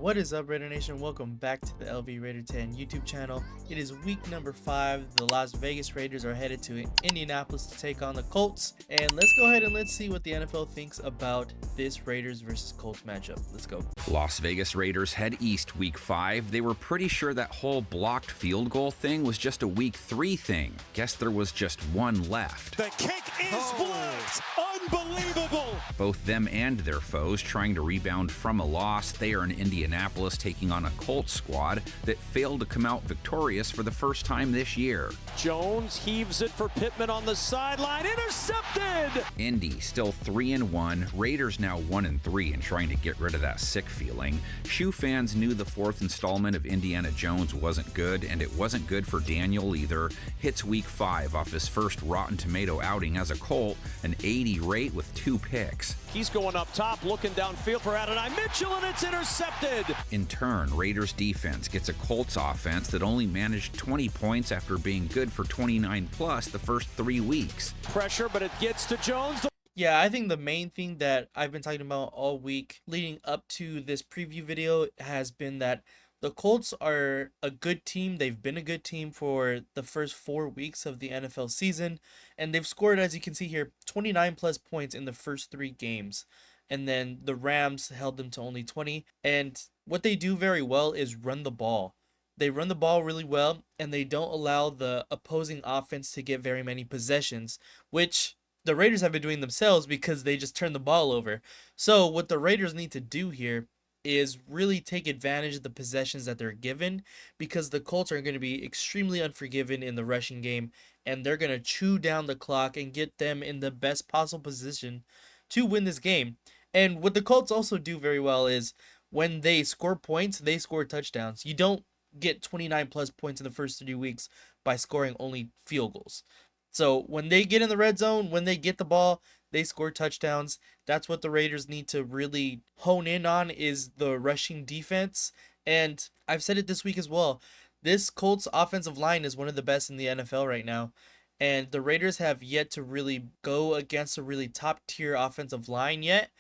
What is up, Raider Nation? Welcome back to the LV Raider 10 YouTube channel. It is week number 5. The Las Vegas Raiders are headed to Indianapolis to take on the Colts. And let's go ahead and let's see what the NFL thinks about this Raiders versus Colts matchup. Let's go. Las Vegas Raiders head east week 5. They were pretty sure that whole blocked field goal thing was just a week 3 thing. Guess there was just one left. The kick is blocked. Unbelievable. Both them and their foes trying to rebound from a loss. They are in Indianapolis taking on a Colts squad that failed to come out victorious for the first time this year. Jones heaves it for Pittman on the sideline. Intercepted. Indy still 3-1. Raiders now 1-3 and trying to get rid of that sick feeling. Shoe fans knew the 4th installment of Indiana Jones wasn't good, and it wasn't good for Daniel either. Hits week 5 off his first Rotten Tomato outing as a Colt, an 80 rate with 2 picks. He's going up top, looking downfield for Adonai Mitchell, and it's intercepted. In turn, Raiders defense gets a Colts offense that only managed 20 points after being good for 29 plus the first 3 weeks. Pressure, but it gets to Jones. Yeah, I think the main thing that I've been talking about all week leading up to this preview video has been that the Colts are a good team. They've been a good team for the first 4 weeks of the NFL season, and they've scored, as you can see here, 29 plus points in the first 3 games. And then the Rams held them to only 20. And what they do very well is run the ball. They run the ball really well, and they don't allow the opposing offense to get very many possessions, which the Raiders have been doing themselves because they just turn the ball over. So what the Raiders need to do here is really take advantage of the possessions that they're given, because the Colts are going to be extremely unforgiving in the rushing game, and they're going to chew down the clock and get them in the best possible position to win this game. And what the Colts also do very well is when they score points, they score touchdowns. You don't get 29 plus points in the first 3 weeks by scoring only field goals. So when they get in the red zone, when they get the ball, they score touchdowns. That's what the Raiders need to really hone in on, is the rushing defense. And I've said it this week as well. This Colts offensive line is one of the best in the NFL right now. And the Raiders have yet to really go against a really top tier offensive line yet.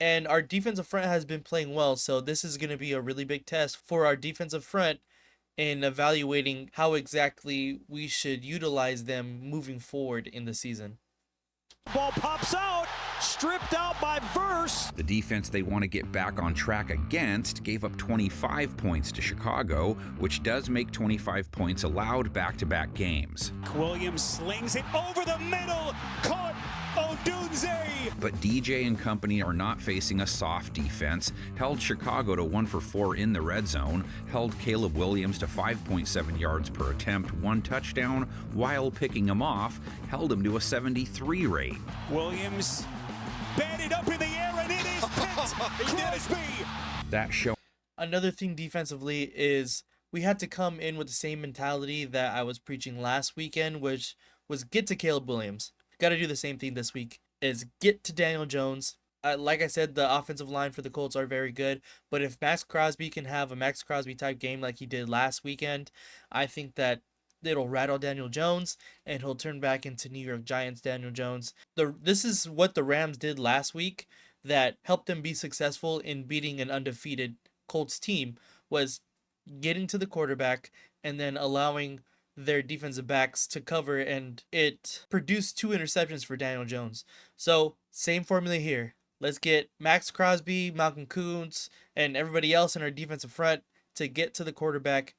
And our defensive front has been playing well. So this is going to be a really big test for our defensive front in evaluating how exactly we should utilize them moving forward in the season. Ball pops out, stripped out by Verse. The defense they want to get back on track against gave up 25 points to Chicago, which does make 25 points allowed back-to-back games. Williams slings it over the middle, caught Odunze. But DJ and company are not facing a soft defense, held Chicago to 1 for 4 in the red zone, held Caleb Williams to 5.7 yards per attempt, 1 touchdown, while picking him off, held him to a 73 rate. Williams batted up in the air, and it is picked. Crosby. That show. Another thing defensively is we had to come in with the same mentality that I was preaching last weekend, which was get to Caleb Williams. Got to do the same thing this week, is get to Daniel Jones. Like I said, the offensive line for the Colts are very good, but if Max Crosby can have a Max Crosby type game like he did last weekend, I think that it'll rattle Daniel Jones and he'll turn back into New York Giants Daniel Jones. This is what the Rams did last week that helped them be successful in beating an undefeated Colts team, was getting to the quarterback and then allowing their defensive backs to cover, and it produced 2 interceptions for Daniel Jones. So same formula here. Let's get Max Crosby, Malcolm Kuntz, and everybody else in our defensive front to get to the quarterback,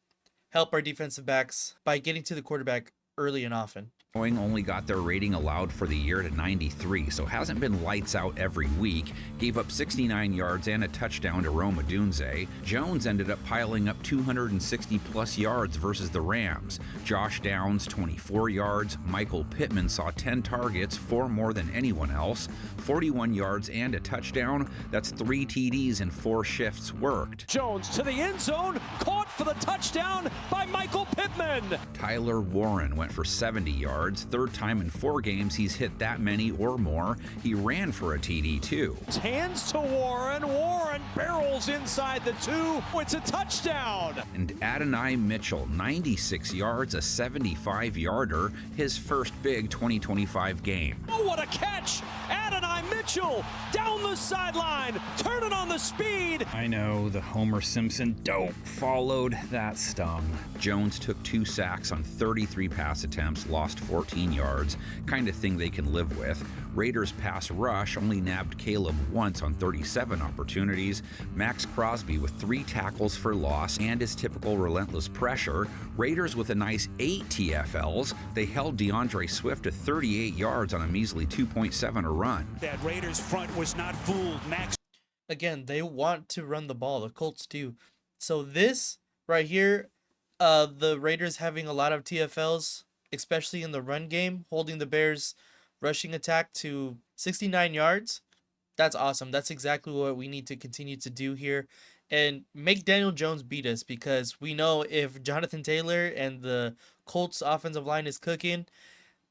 help our defensive backs by getting to the quarterback early and often. Only got their rating allowed for the year to 93, so hasn't been lights out every week. Gave up 69 yards and a touchdown to Rome Odunze. Jones ended up piling up 260 plus yards versus the Rams. Josh Downs 24 yards. Michael Pittman saw 10 targets, 4 more than anyone else. 41 yards and a touchdown. That's 3 TDs and 4 shifts worked. Jones to the end zone, caught for the touchdown by Michael Pittman. Tyler Warren went for 70 yards. 3rd time in 4 games he's hit that many or more. He ran for a TD too. Hands to Warren. Warren barrels inside the 2. It's a touchdown. And Adonai Mitchell, 96 yards, a 75-yarder, his first big 2025 game. Oh, what a catch! Adonai Mitchell Mitchell down the sideline, turning on the speed. I know, the Homer Simpson dope followed. That stung. Jones took 2 sacks on 33 pass attempts, lost 14 yards, kind of thing they can live with. Raiders pass rush only nabbed Caleb once on 37 opportunities. Max Crosby with 3 tackles for loss and his typical relentless pressure. Raiders with a nice 8 TFLs. They held DeAndre Swift to 38 yards on a measly 2.7 a run. That Raiders front was not fooled. Max. Again, they want to run the ball. The Colts do. So this right here, the Raiders having a lot of TFLs, especially in the run game, holding the Bears' rushing attack to 69 yards. That's awesome. That's exactly what we need to continue to do here and make Daniel Jones beat us, because we know if Jonathan Taylor and the Colts offensive line is cooking,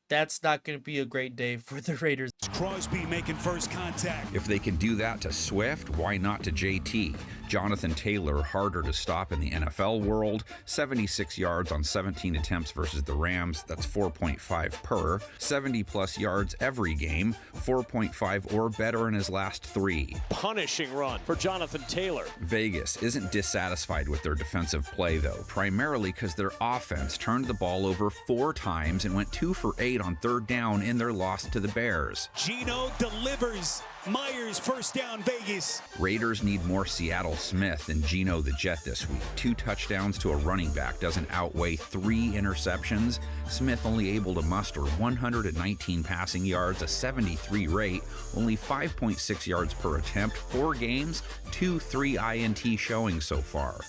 that's not going to be a great day for the Raiders. Crosby making first contact. If they can do that to Swift, why not to JT? Jonathan Taylor, harder to stop in the NFL world, 76 yards on 17 attempts versus the Rams, that's 4.5 per, 70-plus yards every game, 4.5 or better in his last 3. Punishing run for Jonathan Taylor. Vegas isn't dissatisfied with their defensive play, though, primarily because their offense turned the ball over 4 times and went 2 for 8 on 3rd down in their loss to the Bears. Geno delivers. Myers first down, Vegas. Raiders need more Seattle Smith than Geno the Jet this week. 2 touchdowns to a running back doesn't outweigh 3 interceptions. Smith only able to muster 119 passing yards, a 73 rate, only 5.6 yards per attempt, 4 games, 3 INT showings so far.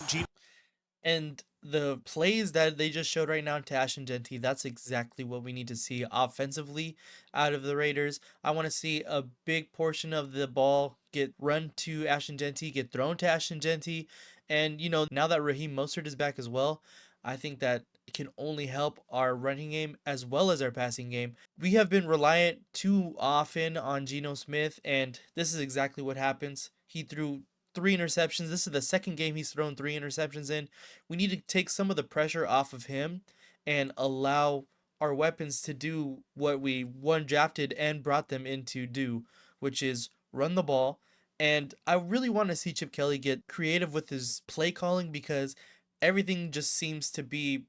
And the plays that they just showed right now to Ashton Genty, that's exactly what we need to see offensively out of the Raiders. I want to see a big portion of the ball get run to Ashton Genty, get thrown to Ashton Genty. And, now that Raheem Mostert is back as well, I think that it can only help our running game as well as our passing game. We have been reliant too often on Geno Smith, and this is exactly what happens. He threw 3 interceptions. This is the second game he's thrown 3 interceptions in. We need to take some of the pressure off of him and allow our weapons to do what we drafted and brought them in to do, which is run the ball. And I really want to see Chip Kelly get creative with his play calling, because everything just seems to be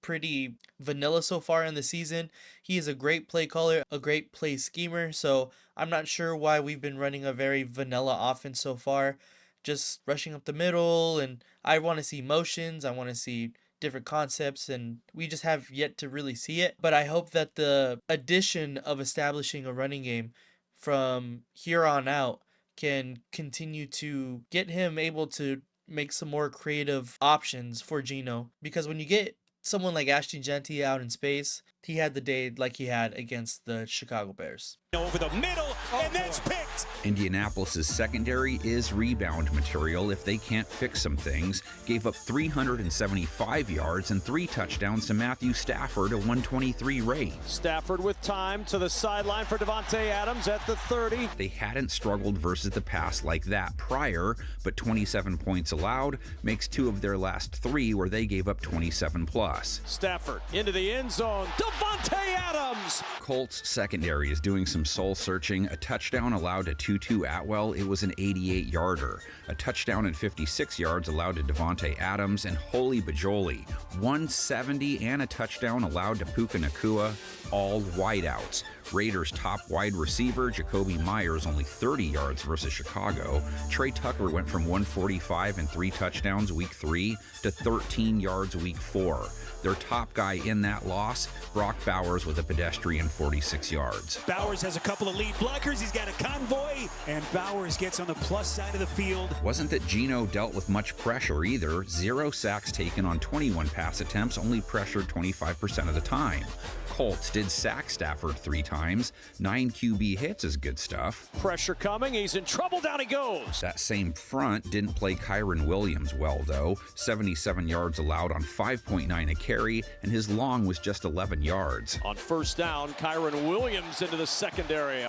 pretty vanilla so far in the season. He is a great play caller, a great play schemer, so I'm not sure why we've been running a very vanilla offense so far, just rushing up the middle. And I want to see motions, I want to see different concepts, and we just have yet to really see it. But I hope that the addition of establishing a running game from here on out can continue to get him able to make some more creative options for Geno, because when you get someone like Ashton Genty out in space, he had the day like he had against the Chicago Bears. Over the middle, and that's picked. Indianapolis's secondary is rebound material if they can't fix some things. Gave up 375 yards and 3 touchdowns to Matthew Stafford, a 123 rate. Stafford with time to the sideline for Davante Adams at the 30. They hadn't struggled versus the pass like that prior, but 27 points allowed makes 2 of their last 3 where they gave up 27 plus. Stafford into the end zone. Davante Adams. Colts secondary is doing some soul searching. A touchdown allowed to Tutu Atwell. It was an 88-yarder. A touchdown and 56 yards allowed to Davante Adams, and holy bajoli, 170 and a touchdown allowed to Puka Nacua, all wideouts. Raiders' top wide receiver, Jacoby Myers, only 30 yards versus Chicago. Trey Tucker went from 145 and 3 touchdowns week 3 to 13 yards week 4. Their top guy in that loss, Brock Bowers, with a pedestrian 46 yards. Bowers has a couple of lead blockers. He's got a convoy, and Bowers gets on the plus side of the field. Wasn't that Geno dealt with much pressure either. 0 sacks taken on 21 pass attempts, only pressured 25% of the time. Colts did sack Stafford 3 times. 9 QB hits is good stuff. Pressure coming. He's in trouble. Down he goes. That same front didn't play Kyron Williams well, though. 77 yards allowed on 5.9 a carry, and his long was just 11 yards. On first down, Kyron Williams into the secondary.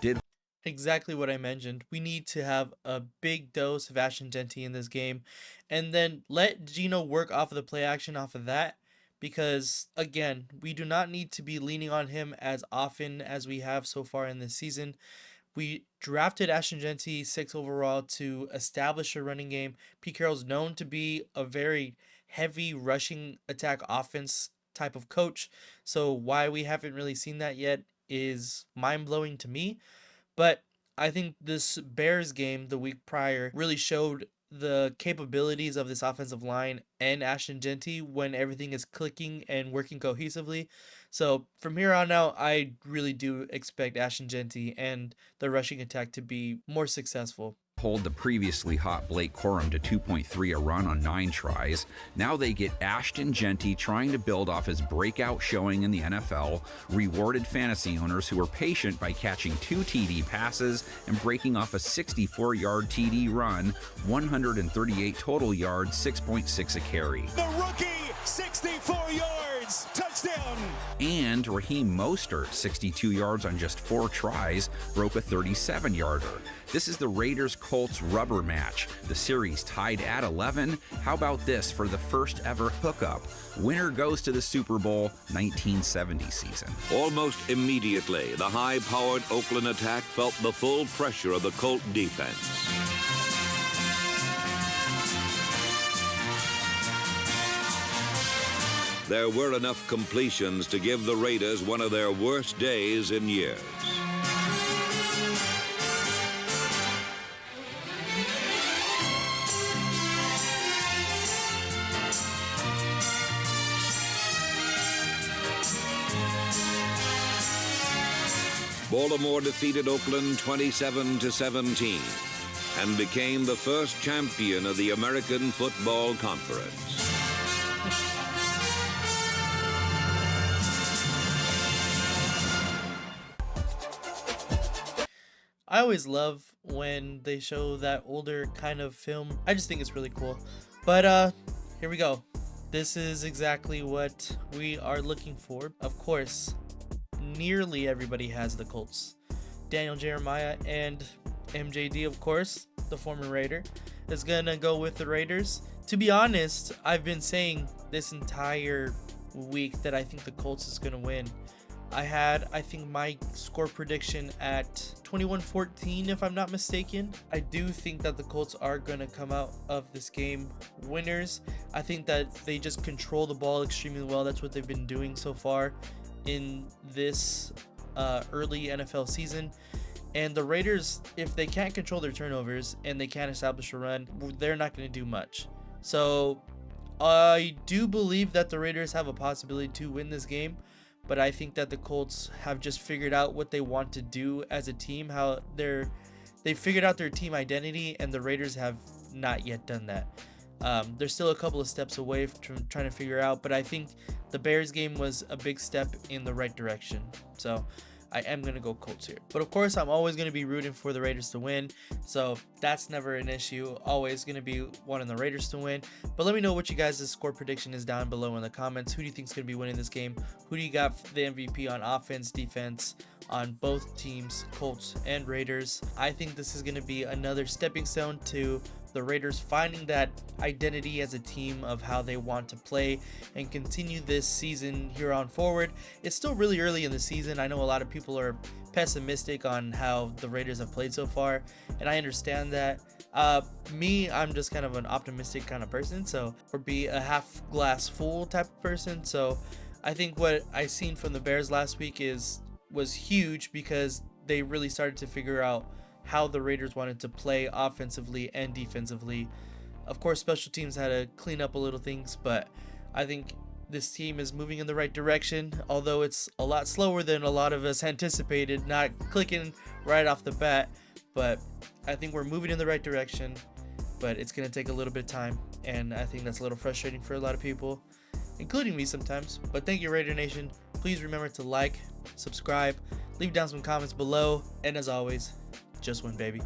Exactly what I mentioned. We need to have a big dose of Ashton Genty in this game, and then let Geno work off of the play action off of that. Because, again, we do not need to be leaning on him as often as we have so far in this season. We drafted Ashton Genty 6 overall to establish a running game. Pete Carroll's known to be a very heavy rushing attack offense type of coach. So why we haven't really seen that yet is mind-blowing to me. But I think this Bears game the week prior really showed the capabilities of this offensive line and Ashton Genty when everything is clicking and working cohesively. So from here on out, I really do expect Ashton Genty and the rushing attack to be more successful. Hold the previously hot Blake Corum to 2.3 a run on 9 tries. Now they get Ashton Genty trying to build off his breakout showing in the NFL, rewarded fantasy owners who were patient by catching 2 TD passes and breaking off a 64-yard TD run, 138 total yards, 6.6 a carry. The rookie, 64 yards, touchdown. And Raheem Mostert, 62 yards on just 4 tries, broke a 37-yarder. This is the Raiders-Colts rubber match. The series tied at 11. How about this for the first ever hookup? Winner goes to the Super Bowl 1970 season. Almost immediately, the high-powered Oakland attack felt the full pressure of the Colt defense. There were enough completions to give the Raiders one of their worst days in years. Baltimore defeated Oakland 27-17 and became the first champion of the American Football Conference. I always love when they show that older kind of film. I just think it's really cool. But here we go. This is exactly what we are looking for. Of course, nearly everybody has the Colts. Daniel Jeremiah and MJD, of course, the former Raider, is gonna go with the Raiders. To be honest, I've been saying this entire week that I think the Colts is gonna win. I think my score prediction at 21-14, if I'm not mistaken. I do think that the Colts are going to come out of this game winners. I think that they just control the ball extremely well. That's what they've been doing so far in this early NFL season. And the Raiders, if they can't control their turnovers and they can't establish a run, they're not going to do much. So I do believe that the Raiders have a possibility to win this game. But I think that the Colts have just figured out what they want to do as a team, how they figured out their team identity, and the Raiders have not yet done that. They're still a couple of steps away from trying to figure out, but I think the Bears game was a big step in the right direction. So I am going to go Colts here. But of course, I'm always going to be rooting for the Raiders to win. So that's never an issue. Always going to be wanting the Raiders to win. But let me know what you guys' score prediction is down below in the comments. Who do you think is going to be winning this game? Who do you got the MVP on offense, defense, on both teams, Colts and Raiders? I think this is going to be another stepping stone to the Raiders finding that identity as a team of how they want to play and continue this season here on forward. It's still really early in the season. I know a lot of people are pessimistic on how the Raiders have played so far, and I understand that. I'm just kind of an optimistic kind of person, so or be a half glass full type of person. So I think what I seen from the Bears last week was huge because they really started to figure out how the Raiders wanted to play offensively and defensively. Of course, special teams had to clean up a little things, but I think this team is moving in the right direction, although it's a lot slower than a lot of us anticipated, not clicking right off the bat. But I think we're moving in the right direction, but it's going to take a little bit of time, and I think that's a little frustrating for a lot of people, including me sometimes. But thank you, Raider Nation. Please remember to like, subscribe, leave down some comments below, and as always, just win, baby.